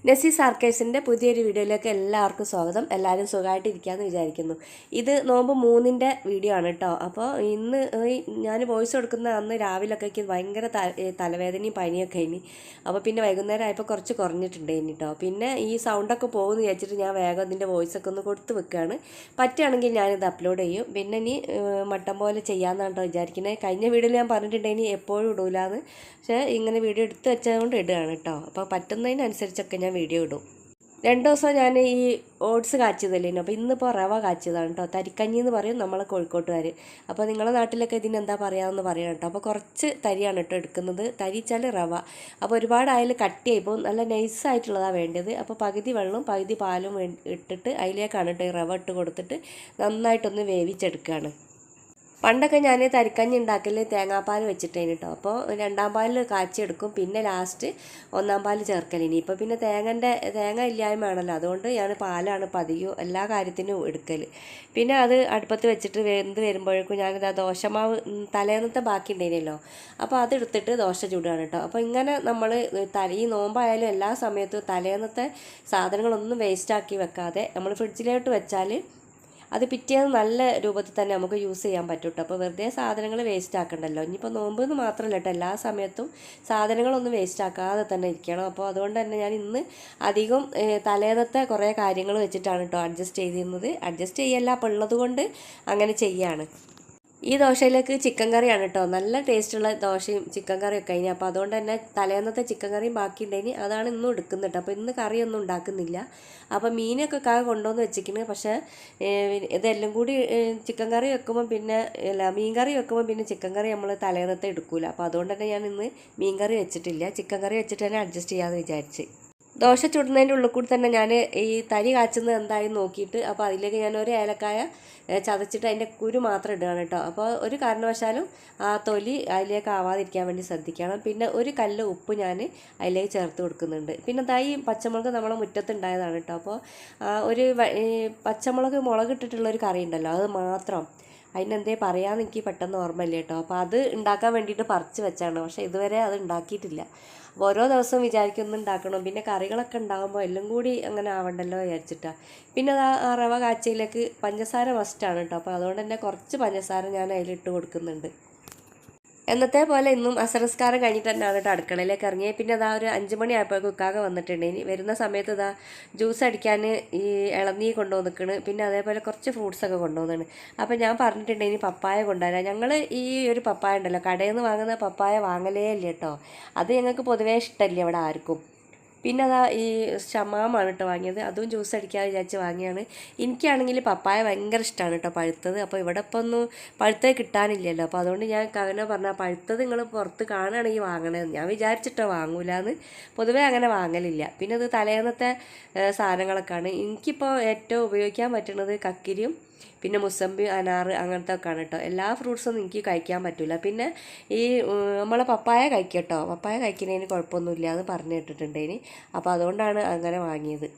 നസീസ് ആർക്കേഴ്സിൻ്റെ പുതിയൊരു വീഡിയോയിലേക്ക് എല്ലാവർക്കും സ്വാഗതം. എല്ലാവരും സുഖമായിട്ടിരിക്കാമെന്ന് വിചാരിക്കുന്നു. ഇത് നോമ്പ് 3-ന്റെ വീഡിയോ ആണ് കേട്ടോ. അപ്പോൾ ഇന്ന് ഞാൻ വോയിസ് കൊടുക്കുന്ന അന്ന് രാവിലെയൊക്കെ എനിക്ക് ഭയങ്കര തലവേദനയും പനിയൊക്കെ ഇനി. അപ്പോൾ പിന്നെ വൈകുന്നേരം ആയപ്പോൾ കുറച്ച് കുറഞ്ഞിട്ടുണ്ട് ഇനി കേട്ടോ. പിന്നെ ഈ സൗണ്ടൊക്കെ പോകുമെന്ന് വിചാരിച്ചിട്ട് ഞാൻ വേഗം അതിൻ്റെ വോയിസൊക്കെ ഒന്ന് കൊടുത്ത് വെക്കുകയാണ്. പറ്റുകയാണെങ്കിൽ ഞാനിത് അപ്ലോഡ് ചെയ്യും. പിന്നെ ഇനി മട്ടം പോലെ ചെയ്യാമെന്നാണ് കേട്ടോ വിചാരിക്കുന്നത്. കഴിഞ്ഞ വീഡിയോയിൽ ഞാൻ പറഞ്ഞിട്ടുണ്ടെങ്കിൽ എപ്പോഴും ഇടൂലാന്ന്, പക്ഷേ ഇങ്ങനെ വീഡിയോ എടുത്ത് വെച്ചതുകൊണ്ട് ഇടുകയാണ് കേട്ടോ. അപ്പോൾ പറ്റുന്നതിനനുസരിച്ചൊക്കെ ഞാൻ വീഡിയോ ഇടും. 2 ദിവസം ഞാൻ ഈ ഓട്സ് കാച്ചിയതല്ലേ, അപ്പോൾ ഇന്നിപ്പോൾ റവ കാച്ചിയതാണ് കേട്ടോ. തരിക്കഞ്ഞി എന്ന് പറയും നമ്മളെ കോഴിക്കോട്ടുകാർ. അപ്പോൾ നിങ്ങളുടെ നാട്ടിലൊക്കെ ഇതിനെന്താ പറയാമെന്ന് പറയണം കേട്ടോ. അപ്പോൾ കുറച്ച് തരിയാണ് കേട്ടോ എടുക്കുന്നത്. തരി വെച്ചാൽ റവ. അപ്പോൾ ഒരുപാടായാലും കട്ടിയായിപ്പോൾ നല്ല നൈസായിട്ടുള്ളതാണ് വേണ്ടത്. അപ്പോൾ പകുതി വെള്ളം പകുതി പാലും ഇട്ടിട്ട് അതിലേക്കാണ് കേട്ടോ ഈ റവ ഇട്ട് കൊടുത്തിട്ട് നന്നായിട്ടൊന്ന് വേവിച്ചെടുക്കുകയാണ്. പണ്ടൊക്കെ ഞാൻ തരിക്കഞ്ഞി ഉണ്ടാക്കൽ തേങ്ങാപ്പാൽ വെച്ചിട്ടേന് കേട്ടോ. അപ്പോൾ 2-ാം പാലിൽ കാച്ചിയെടുക്കും, പിന്നെ ലാസ്റ്റ് 1-ാം പാൽ ചേർക്കലിനി. ഇപ്പോൾ പിന്നെ തേങ്ങ ഇല്ലായ്മയാണല്ലോ, അതുകൊണ്ട് ഞാൻ പാലാണ് പതിയും എല്ലാ കാര്യത്തിനും എടുക്കൽ. പിന്നെ അത് അടുപ്പത്ത് വെച്ചിട്ട് വെന്ത് വരുമ്പോഴേക്കും ഞാനിതാ ദോശമാവ് തലേന്നത്തെ ബാക്കി ഉണ്ടായിരുന്നല്ലോ, അപ്പോൾ അതെടുത്തിട്ട് ദോശ ചൂടുകയാണ് കേട്ടോ. അപ്പോൾ ഇങ്ങനെ നമ്മൾ ഈ നോമ്പായാലും എല്ലാ സമയത്തും തലേന്നത്തെ സാധനങ്ങളൊന്നും വേസ്റ്റാക്കി വെക്കാതെ നമ്മൾ ഫ്രിഡ്ജിലോട്ട് വെച്ചാൽ അത് പിറ്റേന്ന് നല്ല രൂപത്തിൽ തന്നെ നമുക്ക് യൂസ് ചെയ്യാൻ പറ്റും കേട്ടോ. അപ്പോൾ വെറുതെ സാധനങ്ങൾ വേസ്റ്റ് ആക്കണ്ടല്ലോ. ഇനിയിപ്പോൾ നോമ്പെന്ന് മാത്രമല്ല കേട്ടോ, എല്ലാ സമയത്തും സാധനങ്ങളൊന്നും വേസ്റ്റ് ആക്കാതെ തന്നെ ഇരിക്കണം. അപ്പോൾ അതുകൊണ്ട് തന്നെ ഞാൻ ഇന്ന് അധികം തലേന്നത്തെ കുറേ കാര്യങ്ങൾ വെച്ചിട്ടാണ് കേട്ടോ അഡ്ജസ്റ്റ് ചെയ്തിരുന്നത്. അഡ്ജസ്റ്റ് ചെയ്യല്ല, അപ്പോൾ ഉള്ളത് കൊണ്ട് അങ്ങനെ ചെയ്യാണ്. ഈ ദോശയിലേക്ക് ചിക്കൻ കറിയാണ് കേട്ടോ. നല്ല ടേസ്റ്റുള്ള ദോശയും ചിക്കൻ കറിയും ഒക്കെ കഴിഞ്ഞു. അപ്പോൾ അതുകൊണ്ട് തന്നെ തലേന്നത്തെ ചിക്കൻ കറിയും ബാക്കി ഉണ്ടെങ്കിൽ അതാണ് ഇന്നും എടുക്കുന്നത് കേട്ടോ. അപ്പോൾ ഇന്ന് കറിയൊന്നും ഉണ്ടാക്കുന്നില്ല. അപ്പോൾ മീനൊക്കെ കൊണ്ടുവന്ന് വെച്ചിരിക്കുന്നത്. പക്ഷേ ഇതെല്ലാം കൂടി ചിക്കൻ കറി വെക്കുമ്പോൾ പിന്നെ മീൻ കറി വെക്കുമ്പോൾ പിന്നെ ചിക്കൻ കറി നമ്മൾ തലേന്നത്തെ എടുക്കില്ല. അപ്പോൾ അതുകൊണ്ട് തന്നെ ഞാൻ ഇന്ന് മീൻ കറി വെച്ചിട്ടില്ല. ചിക്കൻ കറി വെച്ചിട്ട് തന്നെ അഡ്ജസ്റ്റ് ചെയ്യാമെന്ന് വിചാരിച്ച്. ദോശ ചുടുന്നതിൻ്റെ ഉള്ളിൽ കൂടി തന്നെ ഞാൻ ഈ തരി കാച്ചുന്നത് എന്തായി നോക്കിയിട്ട് അപ്പോൾ അതിലേക്ക് ഞാൻ ഒരു ഏലക്കായ ചതച്ചിട്ട് അതിൻ്റെ കുരു മാത്രം ഇടുകയാണ് കേട്ടോ. അപ്പോൾ ഒരു കാരണവശാലും ആ തൊലി അതിലേക്ക് ആവാതിരിക്കാൻ വേണ്ടി ശ്രദ്ധിക്കണം. പിന്നെ ഒരു കല്ല് ഉപ്പ് ഞാൻ അതിലേക്ക് ചേർത്ത് കൊടുക്കുന്നുണ്ട്. പിന്നെ ഈ പച്ചമുളക് നമ്മളെ മുറ്റത്തുണ്ടായതാണ് കേട്ടോ. അപ്പോൾ ഒരു മുളക് ഇട്ടിട്ടുള്ളൊരു കറി ഉണ്ടല്ലോ, അത് മാത്രം അതിനെന്തേ പറയാമെന്ന് എനിക്ക് പെട്ടെന്ന് ഓർമ്മയില്ല കേട്ടോ. അപ്പോൾ അത് ഉണ്ടാക്കാൻ വേണ്ടിയിട്ട് പറിച്ച് വെച്ചാണ്, പക്ഷേ ഇതുവരെ അത് ഉണ്ടാക്കിയിട്ടില്ല. അപ്പോൾ ഓരോ ദിവസവും വിചാരിക്കുന്നു ഉണ്ടാക്കണം, പിന്നെ കറികളൊക്കെ ഉണ്ടാകുമ്പോൾ എല്ലാം കൂടി അങ്ങനെ ആവണ്ടല്ലോ വിചാരിച്ചിട്ടാണ്. പിന്നെ ആ റവ കാച്ചയിലേക്ക് പഞ്ചസാര മസ്റ്റാണ് കേട്ടോ. അപ്പോൾ അതുകൊണ്ട് തന്നെ കുറച്ച് പഞ്ചസാര ഞാൻ അതിലിട്ട് കൊടുക്കുന്നുണ്ട്. എന്നത്തെ പോലെ ഇന്നും അസറസ്കാരം കഴിഞ്ഞിട്ട് തന്നെയാണ് കേട്ടോ അടുക്കളയിലേക്ക് ഇറങ്ങിയത്. പിന്നെ അതാ ഒരു 5 മണി ആയപ്പോൾ കുക്കാകെ വന്നിട്ടുണ്ട്. ഇനി വരുന്ന സമയത്ത് ഇതാ ജ്യൂസ് അടിക്കാൻ ഈ ഇളനീ കൊണ്ടുവന്ന് നിൽക്കണ്. പിന്നെ അതേപോലെ കുറച്ച് ഫ്രൂട്ട്സൊക്കെ കൊണ്ടുവന്നാണ്. അപ്പോൾ ഞാൻ പറഞ്ഞിട്ടുണ്ട് ഇനി പപ്പായ കൊണ്ടുവരാം. ഞങ്ങൾ ഈ ഒരു പപ്പായ ഉണ്ടല്ലോ, കടയിൽ നിന്ന് വാങ്ങുന്ന പപ്പായ വാങ്ങലേ ഇല്ല കേട്ടോ. അത് ഞങ്ങൾക്ക് പൊതുവേ ഇഷ്ടമല്ല ഇവിടെ ആർക്കും. പിന്നെ അതാ ഈ ഷമാമാണ് കേട്ടോ വാങ്ങിയത്. അതും ജ്യൂസ് അടിക്കാതെ വിചാരിച്ച് വാങ്ങിയാണ്. എനിക്കാണെങ്കിൽ പപ്പായ ഭയങ്കര ഇഷ്ടമാണ് കേട്ടോ പഴുത്തത്. അപ്പോൾ ഇവിടെ ഇപ്പോൾ ഒന്നും പഴുത്തത് കിട്ടാനില്ലല്ലോ. അപ്പോൾ അതുകൊണ്ട് ഞാൻ കവനെ പറഞ്ഞാൽ പഴുത്തത് നിങ്ങൾ പുറത്ത് കാണുകയാണെങ്കിൽ വാങ്ങണമെന്ന്. ഞാൻ വിചാരിച്ചിട്ടോ വാങ്ങൂലെന്ന്, പൊതുവേ അങ്ങനെ വാങ്ങലില്ല. പിന്നെ ഇത് തലേന്നത്തെ സാധനങ്ങളൊക്കെയാണ്. എനിക്കിപ്പോൾ ഏറ്റവും ഉപയോഗിക്കാൻ പറ്റുന്നത് കക്കിരിയും പിന്നെ മുസമ്പി, അനാറ് അങ്ങനത്തെ ഒക്കെയാണ് കേട്ടോ. എല്ലാ ഫ്രൂട്ട്സൊന്നും എനിക്ക് കഴിക്കാൻ പറ്റില്ല. പിന്നെ ഈ നമ്മളെ പപ്പായ കഴിക്കട്ടോ, പപ്പായ കഴിക്കുന്നതിന് കുഴപ്പമൊന്നുമില്ല എന്ന് പറഞ്ഞു കേട്ടിട്ടുണ്ടേന്. അപ്പോൾ അതുകൊണ്ടാണ് അങ്ങനെ വാങ്ങിയത്.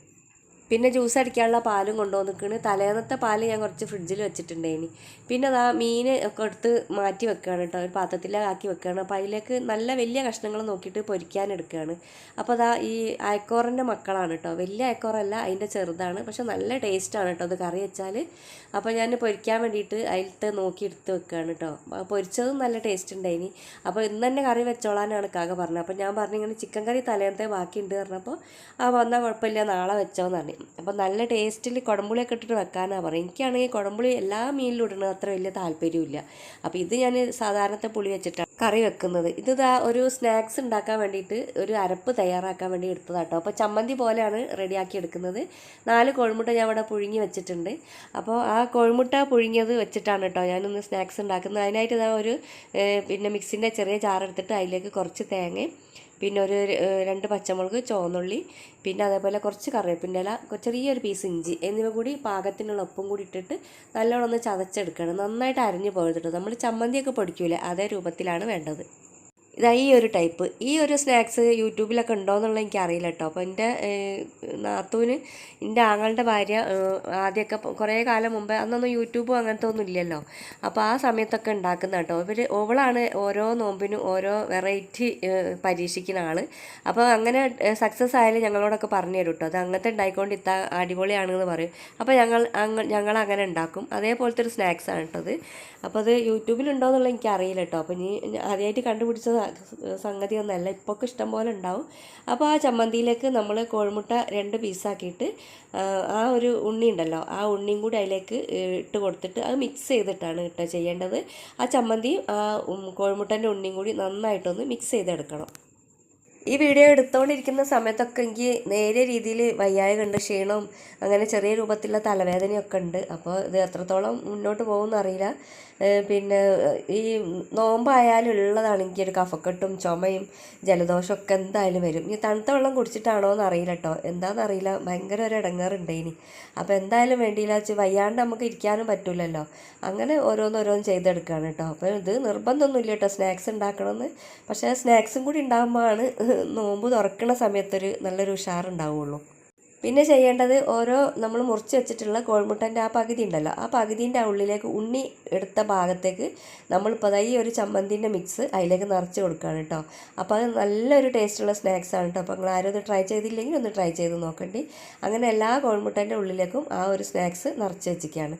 പിന്നെ ജ്യൂസ് അടിക്കാനുള്ള പാലും കൊണ്ടുവന്നിരിക്കണ്. തലേന്നത്തെ പാല് ഞാൻ കുറച്ച് ഫ്രിഡ്ജിൽ വെച്ചിട്ടുണ്ടേനി. പിന്നെ അതാ മീൻ ഒക്കെ എടുത്ത് മാറ്റി വെക്കുകയാണ് കേട്ടോ, ഒരു പാത്രത്തിലാക്കി വെക്കുകയാണ്. അപ്പോൾ അതിലേക്ക് നല്ല വലിയ കഷ്ണങ്ങൾ നോക്കിയിട്ട് പൊരിക്കാൻ എടുക്കുകയാണ്. അപ്പോൾ അതാ ഈ അയക്കോറിൻ്റെ മക്കളാണ് കേട്ടോ, വലിയ അയക്കോറല്ല, അതിൻ്റെ ചെറുതാണ്. പക്ഷെ നല്ല ടേസ്റ്റാണ് കേട്ടോ അത് കറി വെച്ചാൽ. അപ്പോൾ ഞാൻ പൊരിക്കാൻ വേണ്ടിയിട്ട് അതിലത്തെ നോക്കി എടുത്ത് വെക്കുകയാണ് കേട്ടോ. പൊരിച്ചതും നല്ല ടേസ്റ്റ് ഉണ്ടായിനി. അപ്പോൾ ഇന്ന് തന്നെ കറി വെച്ചോളാനാണ് കാക്ക പറഞ്ഞത്. അപ്പോൾ ഞാൻ പറഞ്ഞു ഇങ്ങനെ ചിക്കൻ കറി തലേന്നത്തെ ബാക്കിയുണ്ട് പറഞ്ഞപ്പോൾ വന്നാൽ കുഴപ്പമില്ല നാളെ വെച്ചോന്ന് പറഞ്ഞു. അപ്പോൾ നല്ല ടേസ്റ്റിൽ കുടംപുളിയൊക്കെ ഇട്ടിട്ട് വെക്കാനാണ് പറയും. എനിക്കാണെങ്കിൽ കുടംപുളി എല്ലാ മീനിലും ഇടുന്നത് അത്ര വലിയ താല്പര്യമില്ല. അപ്പോൾ ഇത് ഞാൻ സാധാരണത്തെ പുളി വെച്ചിട്ടാണ് കറി വെക്കുന്നത്. ഇതാ ഒരു സ്നാക്സ് ഉണ്ടാക്കാൻ വേണ്ടിയിട്ട് ഒരു അരപ്പ് തയ്യാറാക്കാൻ വേണ്ടി എടുത്തതാട്ടോ. അപ്പോൾ ചമ്മന്തി പോലെയാണ് റെഡിയാക്കി എടുക്കുന്നത്. 4 കോഴിമുട്ട ഞാൻ ഇവിടെ പുഴുങ്ങി വെച്ചിട്ടുണ്ട്. അപ്പോൾ ആ കോഴിമുട്ട പുഴുങ്ങിയത് വെച്ചിട്ടാണ് കേട്ടോ ഞാനൊന്ന് സ്നാക്സ് ഉണ്ടാക്കുന്നത്. അതിനായിട്ട് ഇതാ ഒരു പിന്നെ മിക്സിൻ്റെ ചെറിയ ജാറെടുത്തിട്ട് അതിലേക്ക് കുറച്ച് തേങ്ങയും പിന്നെ ഒരു 2 പച്ചമുളക്, ചുവന്നുള്ളി, പിന്നെ അതേപോലെ കുറച്ച് കറിവേപ്പിൻ്റെ ഇല, ചെറിയൊരു പീസ് ഇഞ്ചി എന്നിവ കൂടി പാകത്തിനുള്ള ഉപ്പും കൂടി ഇട്ടിട്ട് നല്ലോണം ഒന്ന് ചതച്ചെടുക്കണം. നന്നായിട്ട് അരിഞ്ഞു പോയിട്ട് നമ്മൾ ചമ്മന്തിയൊക്കെ പൊടിക്കൂലേ അതേ രൂപത്തിലാണ് വേണ്ടത്. ഇതാ ഈ ഒരു ടൈപ്പ് ഈ ഒരു സ്നാക്സ് യൂട്യൂബിലൊക്കെ ഉണ്ടോയെന്നുള്ളത് എനിക്കറിയില്ല കേട്ടോ. അപ്പോൾ എൻ്റെ നാത്തൂന് എൻ്റെ ആങ്ങളുടെ ഭാര്യ ആദ്യമൊക്കെ കുറേ കാലം മുമ്പ് അന്നൊന്നും യൂട്യൂബും അങ്ങനത്തെ ഒന്നും ഇല്ലല്ലോ. അപ്പോൾ ആ സമയത്തൊക്കെ ഉണ്ടാക്കുന്ന കേട്ടോ. ഓവളാണ് ഓരോ നോമ്പിനും ഓരോ വെറൈറ്റി പരീക്ഷിക്കുന്ന ആൾ. അപ്പോൾ അങ്ങനെ സക്സസ് ആയാലും ഞങ്ങളോടൊക്കെ പറഞ്ഞു തരും കേട്ടോ. അത് അങ്ങനത്തെ ഉണ്ടായിക്കൊണ്ട് ഇത്ത അടിപൊളിയാണെന്ന് പറയും. അപ്പോൾ ഞങ്ങൾ അങ്ങനെ ഉണ്ടാക്കും. അതേപോലത്തെ ഒരു സ്നാക്സാണ് കേട്ടോ അത്. അപ്പോൾ അത് യൂട്യൂബിലുണ്ടോയെന്നുള്ളത് എനിക്കറിയില്ല കേട്ടോ. അപ്പോൾ ഇനി ആദ്യമായിട്ട് കണ്ടുപിടിച്ച സംഗതിയൊന്നുമല്ല, ഇപ്പൊക്കെ ഇഷ്ടം പോലെ ഉണ്ടാവും. അപ്പോൾ ആ ചമ്മന്തിയിലേക്ക് നമ്മൾ കോഴിമുട്ട 2 പീസാക്കിയിട്ട് ആ ഒരു ഉണ്ണി ഉണ്ടല്ലോ, ആ ഉണ്ണിയും കൂടി അതിലേക്ക് ഇട്ട് കൊടുത്തിട്ട് അത് മിക്സ് ചെയ്തിട്ടാണ് കേട്ടോ ചെയ്യേണ്ടത്. ആ ചമ്മന്തിയും ആ കോഴിമുട്ടൻ്റെ ഉണ്ണിയും കൂടി നന്നായിട്ടൊന്ന് മിക്സ് ചെയ്തെടുക്കണം. ഈ വീഡിയോ എടുത്തുകൊണ്ടിരിക്കുന്ന സമയത്തൊക്കെ എനിക്ക് നേരിയ രീതിയിൽ വയ്യായ കണ്ട് ക്ഷീണവും അങ്ങനെ ചെറിയ രൂപത്തിലുള്ള തലവേദനയൊക്കെ ഉണ്ട്. അപ്പോൾ ഇത് എത്രത്തോളം മുന്നോട്ട് പോകുമെന്ന് അറിയില്ല. പിന്നെ ഈ നോമ്പായാലും ഉള്ളതാണ് എനിക്കൊരു കഫക്കെട്ടും ചുമയും ജലദോഷമൊക്കെ എന്തായാലും വരും. ഈ തണുത്ത വെള്ളം കുടിച്ചിട്ടാണോ എന്ന് അറിയില്ല കേട്ടോ, എന്താണെന്നറിയില്ല, ഭയങ്കര ഒരു ഇടങ്ങേറുണ്ട് ഇനി. അപ്പോൾ എന്തായാലും വേണ്ടിയില്ല വെച്ച് വയ്യാണ്ട് നമുക്ക് ഇരിക്കാനും പറ്റില്ലല്ലോ. അങ്ങനെ ഓരോന്നോരോന്ന് ചെയ്തെടുക്കുകയാണ് കേട്ടോ. അപ്പോൾ ഇത് നിർബന്ധമൊന്നുമില്ല കേട്ടോ സ്നാക്സ് ഉണ്ടാക്കണമെന്ന്. പക്ഷേ സ്നാക്സും കൂടി ഉണ്ടാകുമ്പോഴാണ് നോമ്പ് തുറക്കുന്ന സമയത്തൊരു നല്ലൊരു ഉഷാറുണ്ടാവുള്ളൂ. പിന്നെ ചെയ്യേണ്ടത് നമ്മൾ മുറിച്ച് വെച്ചിട്ടുള്ള കോഴിമുട്ടൻ്റെ ആ പകുതി ഉണ്ടല്ലോ, ആ പകുതിൻ്റെ ഉള്ളിലേക്ക് ഉണ്ണി എടുത്ത ഭാഗത്തേക്ക് നമ്മളിപ്പോൾ ഈ ഒരു ചമ്മന്തിൻ്റെ മിക്സ് അതിലേക്ക് നിറച്ച് കൊടുക്കുകയാണ് കേട്ടോ. അപ്പോൾ അത് നല്ലൊരു ടേസ്റ്റുള്ള സ്നാക്സാണ് കേട്ടോ. അപ്പോൾ നിങ്ങൾ ആരും ഒന്ന് ട്രൈ ചെയ്തില്ലെങ്കിൽ ഒന്ന് ട്രൈ ചെയ്ത് നോക്കണ്ടി. അങ്ങനെ എല്ലാ കോഴിമുട്ടൻ്റെ ഉള്ളിലേക്കും ആ ഒരു സ്നാക്സ് നിറച്ച് വെച്ചിരിക്കുകയാണ്.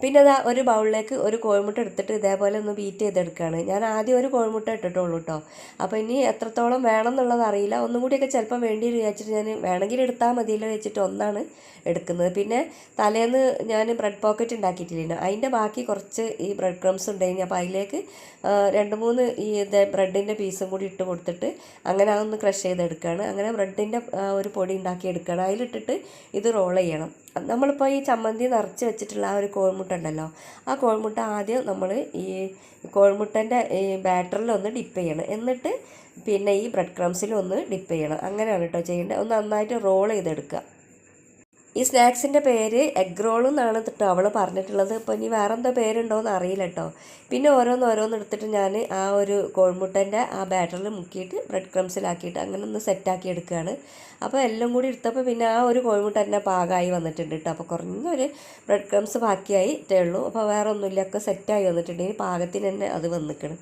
പിന്നെ അതാ ഒരു ബൗളിലേക്ക് ഒരു കോഴിമുട്ട എടുത്തിട്ട് ഇതേപോലെ ഒന്ന് ബീറ്റ് ചെയ്തെടുക്കുകയാണ്. ഞാൻ ആദ്യം ഒരു കോഴിമുട്ട ഇട്ടിട്ടുള്ളൂ കേട്ടോ. അപ്പോൾ ഇനി എത്രത്തോളം വേണം എന്നുള്ളത് അറിയില്ല, ഒന്നും കൂടിയൊക്കെ ചിലപ്പോൾ വേണ്ടി വിചാരിച്ചിട്ട് ഞാൻ വേണമെങ്കിൽ എടുത്താൽ മതിയല്ലോ വെച്ചിട്ട് ഒന്നാണ് എടുക്കുന്നത്. പിന്നെ തലേന്ന് ഞാൻ ബ്രെഡ് പോക്കറ്റ് ഉണ്ടാക്കിയിട്ടില്ല, അതിൻ്റെ ബാക്കി കുറച്ച് ഈ ബ്രെഡ് ക്രംസ് ഉണ്ടായിരുന്നു. അപ്പോൾ അതിലേക്ക് 2-3 ഈ ബ്രെഡിൻ്റെ പീസും കൂടി ഇട്ട് കൊടുത്തിട്ട് അങ്ങനെ അതൊന്ന് ക്രഷ് ചെയ്തെടുക്കുകയാണ്. അങ്ങനെ ബ്രെഡിൻ്റെ ഒരു പൊടി ഉണ്ടാക്കി എടുക്കുകയാണ്. അതിലിട്ടിട്ട് ഇത് റോൾ ചെയ്യണം. നമ്മളിപ്പോൾ ഈ ചമ്മന്തി നിറച്ച് വെച്ചിട്ടുള്ള ആ ഒരു കോഴിമുട്ട ഉണ്ടല്ലോ, ആ കോഴിമുട്ട ആദ്യം നമ്മൾ ഈ കോഴിമുട്ടൻ്റെ ഈ ബാറ്ററിലൊന്ന് ഡിപ്പ് ചെയ്യണം. എന്നിട്ട് പിന്നെ ഈ ബ്രെഡ് ക്രംസിലൊന്ന് ഡിപ്പ് ചെയ്യണം. അങ്ങനെയാണ് കേട്ടോ ചെയ്യേണ്ടത്. ഒന്ന് നന്നായിട്ട് റോൾ ചെയ്തെടുക്കുക. ഈ സ്നാക്സിൻ്റെ പേര് എഗ് റോൾ എന്നാണ് കേട്ടോ അവൾ പറഞ്ഞിട്ടുള്ളത്. ഇപ്പോൾ ഇനി വേറെ എന്തോ പേരുണ്ടോയെന്ന് അറിയില്ല കേട്ടോ. പിന്നെ ഓരോന്ന് എടുത്തിട്ട് ഞാൻ ആ ഒരു കോഴിമുട്ടൻ്റെ ആ ബാറ്ററിൽ മുക്കിയിട്ട് ബ്രെഡ് ക്രംസിലാക്കിയിട്ട് അങ്ങനെ ഒന്ന് സെറ്റാക്കി എടുക്കുകയാണ്. അപ്പോൾ എല്ലാം കൂടി എടുത്തപ്പോൾ പിന്നെ ആ ഒരു കോഴിമുട്ട തന്നെ പാകമായി വന്നിട്ടുണ്ട് കേട്ടോ. അപ്പോൾ കുറഞ്ഞൊരു ബ്രെഡ് ക്രംസ് ബാക്കിയായിട്ടേ ഉള്ളൂ. അപ്പോൾ വേറെ ഒന്നുമില്ല, ഒക്കെ സെറ്റായി വന്നിട്ടുണ്ട്. ഇനി പാകത്തിന് തന്നെ അത് വന്നിക്കണം.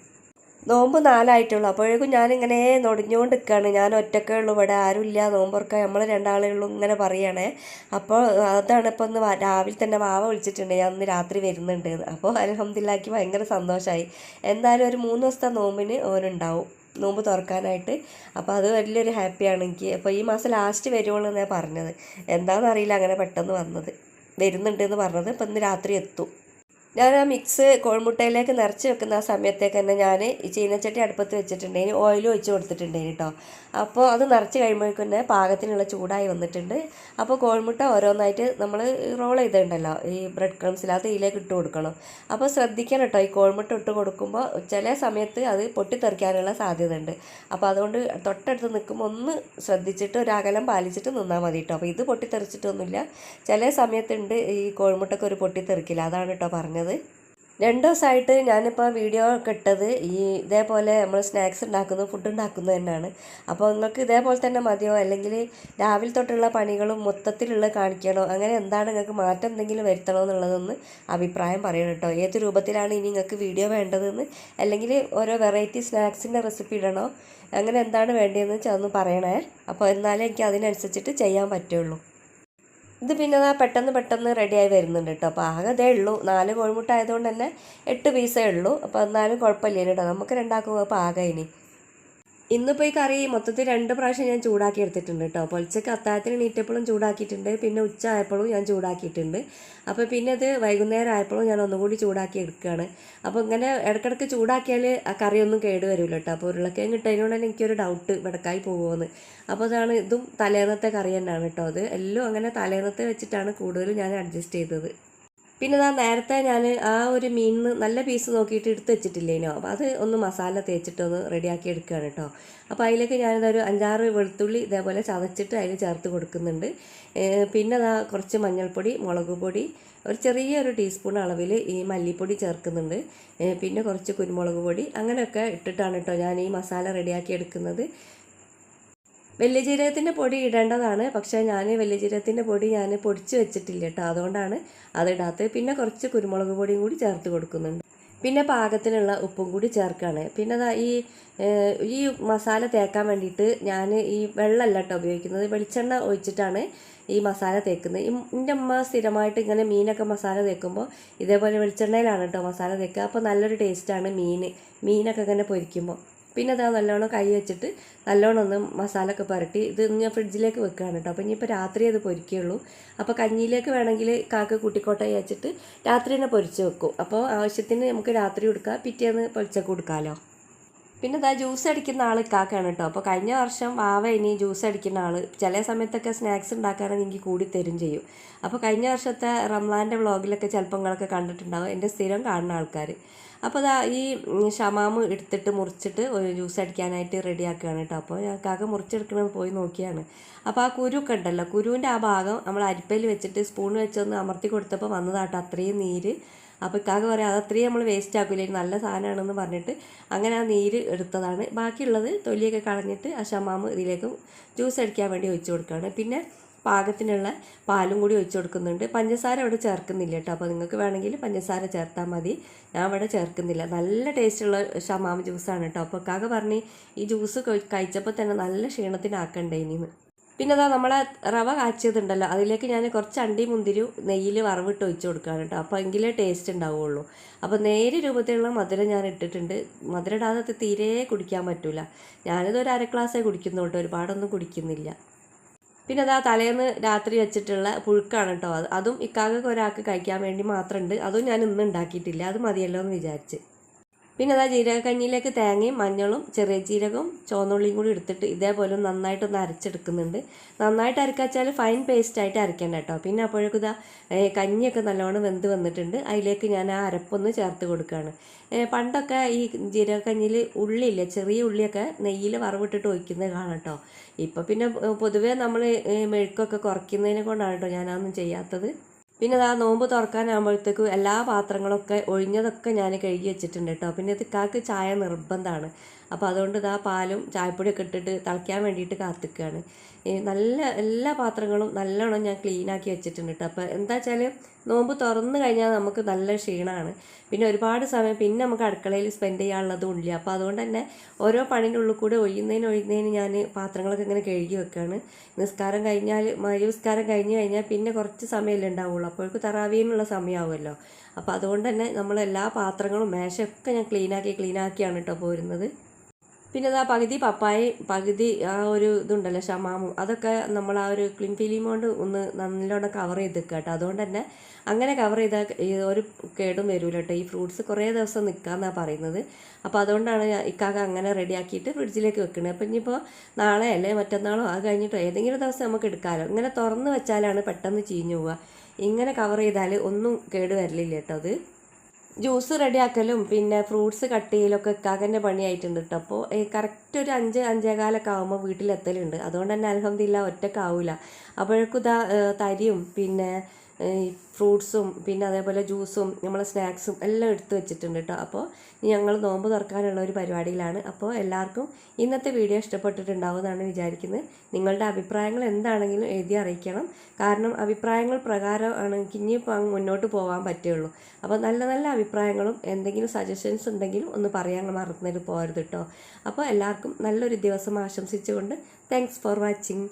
നോമ്പ് 4 ആയിട്ടുള്ളൂ. അപ്പോഴേക്കും ഞാനിങ്ങനെ നൊടിഞ്ഞുകൊണ്ട് നിൽക്കുകയാണ്. ഞാൻ ഒറ്റക്കേ ഉള്ളൂ, ഇവിടെ ആരുമില്ല, നോമ്പൊക്കെ നമ്മൾ 2 ആളേ ഉള്ളൂ ഇങ്ങനെ പറയുകയാണേ. അപ്പോൾ അതാണ് ഇപ്പോൾ ഒന്ന് രാവിലെ തന്നെ വാവ വിളിച്ചിട്ടുണ്ട് ഞാൻ അന്ന് രാത്രി വരുന്നുണ്ട്. അപ്പോൾ അൽഹംദുലില്ലാഹ് ഭയങ്കര സന്തോഷമായി. എന്തായാലും ഒരു 3 ദിവസത്തെ നോമ്പിന് ഓനുണ്ടാവും, നോമ്പ് തുറക്കാനായിട്ട്. അപ്പോൾ അത് വലിയൊരു ഹാപ്പിയാണ് എനിക്ക്. അപ്പോൾ ഈ മാസം ലാസ്റ്റ് വരുവുള്ളൂ എന്നാണ് പറഞ്ഞത്. എന്താണെന്നറിയില്ല അങ്ങനെ പെട്ടെന്ന് വരുന്നുണ്ടെന്ന് പറഞ്ഞത്. അപ്പോൾ ഇന്ന് രാത്രി എത്തും. ഞാൻ ആ മിക്സ് കോഴിമുട്ടയിലേക്ക് നിറച്ച് വെക്കുന്ന ആ സമയത്തേക്ക് തന്നെ ഞാൻ ഈ ചീനച്ചട്ടി അടുപ്പത്ത് വെച്ചിട്ടുണ്ടെങ്കിൽ ഓയിൽ ഒഴിച്ച് കൊടുത്തിട്ടുണ്ടെങ്കിൽ കേട്ടോ. അപ്പോൾ അത് നിറച്ച് കഴിയുമ്പോഴേക്കും തന്നെ പാകത്തിനുള്ള ചൂടായി വന്നിട്ടുണ്ട്. അപ്പോൾ കോഴിമുട്ട ഓരോന്നായിട്ട് നമ്മൾ റോൾ ചെയ്തിട്ടുണ്ടല്ലോ ഈ ബ്രെഡ് ക്രംസിൽ, അത് ഇതിലേക്ക് ഇട്ട് കൊടുക്കണം. അപ്പോൾ ശ്രദ്ധിക്കണം കേട്ടോ, ഈ കോഴിമുട്ട ഇട്ട് കൊടുക്കുമ്പോൾ ചില സമയത്ത് അത് പൊട്ടിത്തെറിക്കാനുള്ള സാധ്യത ഉണ്ട്. അപ്പോൾ അതുകൊണ്ട് തൊട്ടടുത്ത് നിൽക്കുമ്പോൾ ഒന്ന് ശ്രദ്ധിച്ചിട്ട് ഒരു അകലം പാലിച്ചിട്ട് നിന്നാൽ മതി കേട്ടോ. അപ്പോൾ ഇത് പൊട്ടിത്തെറിച്ചിട്ടൊന്നുമില്ല. ചില സമയത്തുണ്ട് ഈ കോഴിമുട്ടയ്ക്ക് ഒരു പൊട്ടിത്തെറിക്കില്ല, അതാണ് കേട്ടോ പറഞ്ഞത്. 2 ദിവസമായിട്ട് ഞാനിപ്പോൾ വീഡിയോ ഒക്കെ ഇട്ടത് ഈ ഇതേപോലെ നമ്മൾ സ്നാക്സ് ഉണ്ടാക്കുന്നു, ഫുഡ് ഉണ്ടാക്കുന്നത് തന്നെയാണ്. അപ്പോൾ നിങ്ങൾക്ക് ഇതേപോലെ തന്നെ മതിയോ, അല്ലെങ്കിൽ രാവിലെ തൊട്ടുള്ള പണികളും മൊത്തത്തിലുള്ള കാണിക്കണോ, അങ്ങനെ എന്താണ് നിങ്ങൾക്ക് മാറ്റം എന്തെങ്കിലും വരുത്തണോ എന്നുള്ളതൊന്ന് അഭിപ്രായം പറയണം കേട്ടോ. ഏത് രൂപത്തിലാണ് ഇനി നിങ്ങൾക്ക് വീഡിയോ വേണ്ടതെന്ന്, അല്ലെങ്കിൽ ഓരോ വെറൈറ്റി സ്നാക്സിൻ്റെ റെസിപ്പി ഇടണോ, അങ്ങനെ എന്താണ് വേണ്ടതെന്ന് ഒന്ന് പറയണേ. അപ്പോൾ എന്നാലേ എനിക്ക് അതിനനുസരിച്ചിട്ട് ചെയ്യാൻ പറ്റുള്ളൂ. ഇത് പിന്നെ പെട്ടെന്ന് റെഡിയായി വരുന്നുണ്ട് കേട്ടോ. അപ്പോൾ ആകെ അതേ ഉള്ളൂ, 4 കോഴിമുട്ട ആയതുകൊണ്ട് തന്നെ 8 പീസേ ഉള്ളൂ. അപ്പോൾ എന്നാലും കുഴപ്പമില്ല കേട്ടോ, നമുക്ക് 2 ആക്കും പാകം. ഇന്നിപ്പോൾ ഈ കറി മൊത്തത്തിൽ 2 പ്രാവശ്യം ഞാൻ ചൂടാക്കി എടുത്തിട്ടുണ്ട് കേട്ടോ. പൊലച്ചക്ക് അത്താഴത്തിന് എണീറ്റപ്പോഴും ചൂടാക്കിയിട്ടുണ്ട്, പിന്നെ ഉച്ച ആയപ്പോഴും ഞാൻ ചൂടാക്കിയിട്ടുണ്ട്. അപ്പോൾ പിന്നെ അത് വൈകുന്നേരം ആയപ്പോഴും ഞാൻ ഒന്നും കൂടി ചൂടാക്കി എടുക്കുകയാണ്. അപ്പോൾ ഇങ്ങനെ ഇടയ്ക്കിടയ്ക്ക് ചൂടാക്കിയാൽ ആ കറിയൊന്നും കേട് വരില്ല കേട്ടോ. അപ്പോൾ ഉരുളക്കിഴങ്ങ് ഇട്ടതിനോട് തന്നെ എനിക്കൊരു ഡൗട്ട് വെടക്കായി പോകുമെന്ന്. അപ്പോൾ അതാണ്, ഇതും തലേന്നത്തെ കറി തന്നെയാണ് കേട്ടോ. അത് എല്ലാം അങ്ങനെ തലേന്നത്തെ വെച്ചിട്ടാണ് കൂടുതലും ഞാൻ അഡ്ജസ്റ്റ് ചെയ്തത്. പിന്നെ നേരത്തെ ഞാൻ ആ ഒരു മീനിന് നല്ല പീസ് നോക്കിയിട്ട് എടുത്ത് വെച്ചിട്ടില്ലേനോ, അപ്പോൾ അത് ഒന്ന് മസാല തേച്ചിട്ടൊന്ന് റെഡിയാക്കി എടുക്കുകയാണ് കേട്ടോ. അപ്പോൾ അതിലേക്ക് ഞാനിതൊരു 5-6 വെളുത്തുള്ളി ഇതേപോലെ ചതച്ചിട്ട് അതിൽ ചേർത്ത് കൊടുക്കുന്നുണ്ട്. പിന്നെ കുറച്ച് മഞ്ഞൾപ്പൊടി, മുളക് പൊടി, ഒരു ചെറിയൊരു ടീസ്പൂൺ അളവിൽ ഈ മല്ലിപ്പൊടി ചേർക്കുന്നുണ്ട്. പിന്നെ കുറച്ച് കുരുമുളക് പൊടി, അങ്ങനെയൊക്കെ ഇട്ടിട്ടാണ് കേട്ടോ ഞാൻ ഈ മസാല റെഡിയാക്കി എടുക്കുന്നത്. വലിയ ജീരകത്തിൻ്റെ പൊടി ഇടേണ്ടതാണ്, പക്ഷേ ഞാൻ വലിയ ജീരകത്തിൻ്റെ പൊടി ഞാൻ പൊടിച്ച് വെച്ചിട്ടില്ല കേട്ടോ, അതുകൊണ്ടാണ് അതിടാത്തത്. പിന്നെ കുറച്ച് കുരുമുളക് പൊടിയും കൂടി ചേർത്ത് കൊടുക്കുന്നുണ്ട്. പിന്നെ പാകത്തിനുള്ള ഉപ്പും കൂടി ചേർക്കുകയാണ്. പിന്നെ ഈ മസാല തേക്കാൻ വേണ്ടിയിട്ട് ഞാൻ ഈ വെള്ളമല്ല കേട്ടോ ഉപയോഗിക്കുന്നത്, വെളിച്ചെണ്ണ ഒഴിച്ചിട്ടാണ് ഈ മസാല തേക്കുന്നത്. എൻ്റെ അമ്മ സ്ഥിരമായിട്ട് ഇങ്ങനെ മീനൊക്കെ മസാല തേക്കുമ്പോൾ ഇതേപോലെ വെളിച്ചെണ്ണയിലാണ് കേട്ടോ മസാല തേക്കുക. അപ്പോൾ നല്ലൊരു ടേസ്റ്റാണ് മീനൊക്കെ ഇങ്ങനെ പൊരിക്കുമ്പോൾ. പിന്നെ നല്ലോണം കൈ വെച്ചിട്ട് നല്ലോണം ഒന്ന് മസാല ഒക്കെ പുരട്ടി ഇത് ഞാൻ ഫ്രിഡ്ജിലേക്ക് വെക്കുകയാണ് കേട്ടോ. അപ്പോൾ ഇനിയിപ്പോൾ രാത്രി അത് പൊരിക്കുകയുള്ളൂ. അപ്പോൾ കഞ്ഞിയിലേക്ക് വേണമെങ്കിൽ കാക്ക കൂട്ടിക്കോട്ടെ വെച്ചിട്ട് രാത്രി തന്നെ പൊരിച്ച് വെക്കും. അപ്പോൾ ആവശ്യത്തിന് നമുക്ക് രാത്രി കൊടുക്കാം, പിറ്റേന്ന് പൊരിച്ചൊക്കെ കൊടുക്കാമല്ലോ. പിന്നെ ജ്യൂസ് അടിക്കുന്ന ആൾ കാക്കയാണ് കേട്ടോ. അപ്പോൾ കഴിഞ്ഞ വർഷം വാവ ഇനി ജ്യൂസ് അടിക്കുന്ന ആൾ ചില സമയത്തൊക്കെ സ്നാക്സ് ഉണ്ടാക്കാനാണെങ്കിൽ എനിക്ക് കൂടി തരും ചെയ്യും. അപ്പോൾ കഴിഞ്ഞ വർഷത്തെ റംലാൻ്റെ വ്ളോഗിലൊക്കെ ചിലപ്പോൾ നിങ്ങളൊക്കെ കണ്ടിട്ടുണ്ടാവും, എൻ്റെ സ്ഥിരം കാണുന്ന ആൾക്കാർ. അപ്പോൾ ഈ ഷമാമ് എടുത്തിട്ട് മുറിച്ചിട്ട് ഒരു ജ്യൂസ് അടിക്കാനായിട്ട് റെഡിയാക്കുകയാണ് കേട്ടോ. അപ്പോൾ ഞാൻ കാക്ക മുറിച്ചെടുക്കണമെന്ന് പോയി നോക്കിയാണ്. അപ്പോൾ ആ കുരുവൊക്കെ ഉണ്ടല്ലോ, കുരുവിൻ്റെ ആ ഭാഗം നമ്മൾ അരിപ്പയിൽ വെച്ചിട്ട് സ്പൂൺ വെച്ചൊന്ന് അമർത്തി കൊടുത്തപ്പോൾ വന്നതാട്ടോ അത്രയും നീര്. അപ്പോൾ കാക്ക പറയാം അതത്രയും നമ്മൾ വേസ്റ്റ് ആക്കില്ല, നല്ല സാധനമാണെന്ന് പറഞ്ഞിട്ട് അങ്ങനെ ആ നീര് എടുത്തതാണ്. ബാക്കിയുള്ളത് തൊലിയൊക്കെ കളഞ്ഞിട്ട് ആ ഷമാമ് ഇതിലേക്ക് ജ്യൂസ് അടിക്കാൻ വേണ്ടി ഒഴിച്ചു കൊടുക്കുകയാണ്. പിന്നെ പാകത്തിനുള്ള പാലും കൂടി ഒഴിച്ചു കൊടുക്കുന്നുണ്ട്. പഞ്ചസാര ഇവിടെ ചേർക്കുന്നില്ല കേട്ടോ, അപ്പോൾ നിങ്ങൾക്ക് വേണമെങ്കിൽ പഞ്ചസാര ചേർത്താൽ മതി. ഞാൻ ഇവിടെ ചേർക്കുന്നില്ല. നല്ല ടേസ്റ്റുള്ള ഷമാമ് ജ്യൂസാണ് കേട്ടോ. അപ്പോൾ കാക്ക പറഞ്ഞ് ഈ ജ്യൂസ് കഴിച്ചപ്പോൾ തന്നെ നല്ല ക്ഷീണത്തിനാക്കണ്ടേ ഇനിന്ന്. പിന്നെ നമ്മളെ റവ കാച്ചിയതുണ്ടല്ലോ, അതിലേക്ക് ഞാൻ കുറച്ച് അണ്ടി മുന്തിരി നെയ്യിൽ വറവിട്ട് ഒഴിച്ച് കൊടുക്കുകയാണ് കേട്ടോ. അപ്പോൾ എങ്കിലേ ടേസ്റ്റ് ഉണ്ടാവുകയുള്ളൂ. അപ്പോൾ നേരെ രൂപത്തിലുള്ള മധുരം ഞാൻ ഇട്ടിട്ടുണ്ട്. മധുരം ഇടാതെ തീരെ കുടിക്കാൻ പറ്റില്ല. ഞാനിതൊരു 1/2 ഗ്ലാസ്സേ കുടിക്കുന്നുള്ളൂ, ഒരുപാടൊന്നും കുടിക്കുന്നില്ല. പിന്നെ തലേന്ന് രാത്രി വെച്ചിട്ടുള്ള പുഴുക്കാണ് കേട്ടോ. അതും ഇക്കാക്ക് ഒരാൾക്ക് കഴിക്കാൻ വേണ്ടി മാത്രമുണ്ട്. അതും ഞാൻ ഇന്ന് ഉണ്ടാക്കിയിട്ടില്ല, അത് മതിയല്ലോ എന്ന് വിചാരിച്ച്. പിന്നെ ജീരകക്കഞ്ഞിയിലേക്ക് തേങ്ങയും മഞ്ഞളും ചെറിയ ജീരകവും ചുവന്നുള്ളിയും കൂടി എടുത്തിട്ട് ഇതേപോലെ നന്നായിട്ടൊന്ന് അരച്ചെടുക്കുന്നുണ്ട്. നന്നായിട്ട് അരക്കാച്ചാൽ ഫൈൻ പേസ്റ്റായിട്ട് അരയ്ക്കേണ്ട കേട്ടോ. പിന്നെ അപ്പോഴേക്കും കഞ്ഞിയൊക്കെ നല്ലോണം വെന്ത് വന്നിട്ടുണ്ട്. അതിലേക്ക് ഞാൻ ആ അരപ്പൊന്ന് ചേർത്ത് കൊടുക്കുകയാണ്. പണ്ടൊക്കെ ഈ ജീരകക്കഞ്ഞിയിൽ ഉള്ളിയില്ലേ, ചെറിയ ഉള്ളിയൊക്കെ നെയ്യിൽ വറവിട്ടിട്ട് ഒഴിക്കുന്നത് കാണാം കേട്ടോ. ഇപ്പോൾ പിന്നെ പൊതുവേ നമ്മൾ മെഴുക്കൊക്കെ കുറയ്ക്കുന്നതിനെ കൊണ്ടാണ് കേട്ടോ ഞാനതൊന്നും ചെയ്യാത്തത്. പിന്നെ നോമ്പ് തുറക്കാനാകുമ്പോഴത്തേക്കും എല്ലാ പാത്രങ്ങളൊക്കെ ഒഴിഞ്ഞതൊക്കെ ഞാൻ കഴുകി വെച്ചിട്ടുണ്ട് കേട്ടോ. പിന്നെ ഇക്കാക്ക് ചായ നിർബന്ധമാണ്. അപ്പോൾ അതുകൊണ്ട് പാലും ചായപ്പൊടിയൊക്കെ ഇട്ടിട്ട് തിളയ്ക്കാൻ വേണ്ടിയിട്ട് കാത്തിക്കുകയാണ്. നല്ല എല്ലാ പാത്രങ്ങളും നല്ലോണം ഞാൻ ക്ലീനാക്കി വെച്ചിട്ടുണ്ട് കേട്ടോ. അപ്പോൾ എന്താ വെച്ചാൽ നോമ്പ് തുറന്നു കഴിഞ്ഞാൽ നമുക്ക് നല്ല ക്ഷീണമാണ്. പിന്നെ ഒരുപാട് സമയം പിന്നെ നമുക്ക് അടുക്കളയിൽ സ്പെൻഡ് ചെയ്യാനുള്ളതും ഇല്ല. അപ്പോൾ അതുകൊണ്ട് തന്നെ ഓരോ പണിൻ്റെ ഉള്ളിൽ കൂടെ ഒഴിയുന്നതിന് ഞാൻ പാത്രങ്ങളൊക്കെ ഇങ്ങനെ കഴുകി വെക്കുകയാണ്. നിസ്കാരം കഴിഞ്ഞാൽ നിസ്കാരം കഴിഞ്ഞ് കഴിഞ്ഞാൽ പിന്നെ കുറച്ച് സമയമല്ലേ ഉണ്ടാവുള്ളൂ. അപ്പോഴേക്ക് തറാവീനുള്ള സമയമാവുമല്ലോ. അപ്പോൾ അതുകൊണ്ട് തന്നെ നമ്മളെല്ലാ പാത്രങ്ങളും മേശയൊക്കെ ഞാൻ ക്ലീനാക്കിയാണ് കേട്ടോ പോരുന്നത്. പിന്നെ പകുതി പപ്പായയും പകുതി ആ ഒരു ഇതുണ്ടല്ലോ ഷമാമും, അതൊക്കെ നമ്മൾ ആ ഒരു ക്ലീൻ ഫിലിം കൊണ്ട് ഒന്ന് നല്ലോണം കവർ ചെയ്ത് വെക്കുക കേട്ടോ. അതുകൊണ്ട് തന്നെ അങ്ങനെ കവർ ചെയ്താൽ ഒരു കേടും വരില്ല കേട്ടോ. ഈ ഫ്രൂട്ട്സ് കുറേ ദിവസം നിൽക്കാമെന്നാണ് പറയുന്നത്. അപ്പോൾ അതുകൊണ്ടാണ് ഇക്കാക്ക അങ്ങനെ റെഡിയാക്കിയിട്ട് ഫ്രിഡ്ജിലേക്ക് വെക്കുന്നത്. അപ്പോൾ ഇനിയിപ്പോൾ നാളെ അല്ലേ മറ്റന്നാളോ അത് കഴിഞ്ഞിട്ടോ ഏതെങ്കിലും ദിവസം നമുക്ക് എടുക്കാമല്ലോ. ഇങ്ങനെ തുറന്ന് വെച്ചാലാണ് പെട്ടെന്ന് ചീഞ്ഞു പോവുക. ഇങ്ങനെ കവർ ചെയ്താൽ ഒന്നും കേട് വരലില്ല കേട്ടോ. അത് ജ്യൂസ് റെഡിയാക്കലും പിന്നെ ഫ്രൂട്ട്സ് കട്ട് ചെയ്യലൊക്കെ ഇക്കാക്കൻ്റെ പണിയായിട്ടുണ്ട് കേട്ടോ. അപ്പോൾ കറക്റ്റ് ഒരു 5-5:15 ആകുമ്പോൾ വീട്ടിലെത്തലുണ്ട്. അതുകൊണ്ട് തന്നെ അൽഹംദുലില്ലാ ഒറ്റക്കാവില്ല. അപ്പോഴേക്കും തരിയും പിന്നെ ഫ്രൂട്ട്സും പിന്നെ അതേപോലെ ജ്യൂസും നമ്മളെ സ്നാക്സും എല്ലാം എടുത്ത് വെച്ചിട്ടുണ്ട് കേട്ടോ. അപ്പോൾ ഞങ്ങൾ നോമ്പ് തുറക്കാനുള്ള ഒരു പരിപാടിയിലാണ്. അപ്പോൾ എല്ലാവർക്കും ഇന്നത്തെ വീഡിയോ ഇഷ്ടപ്പെട്ടിട്ടുണ്ടാവുമെന്നാണ് വിചാരിക്കുന്നത്. നിങ്ങളുടെ അഭിപ്രായങ്ങൾ എന്താണെങ്കിലും എഴുതി അറിയിക്കണം. കാരണം അഭിപ്രായങ്ങൾ പ്രകാരമാണ് ഇനിയിപ്പോൾ മുന്നോട്ട് പോകാൻ പറ്റുള്ളൂ. അപ്പോൾ നല്ല നല്ല അഭിപ്രായങ്ങളും എന്തെങ്കിലും സജഷൻസ് ഉണ്ടെങ്കിലും ഒന്ന് പറയാൻ മറന്നിട്ട് പോകരുത് കേട്ടോ. അപ്പോൾ എല്ലാവർക്കും നല്ലൊരു ദിവസം ആശംസിച്ചുകൊണ്ട് താങ്ക്സ് ഫോർ വാച്ചിങ്.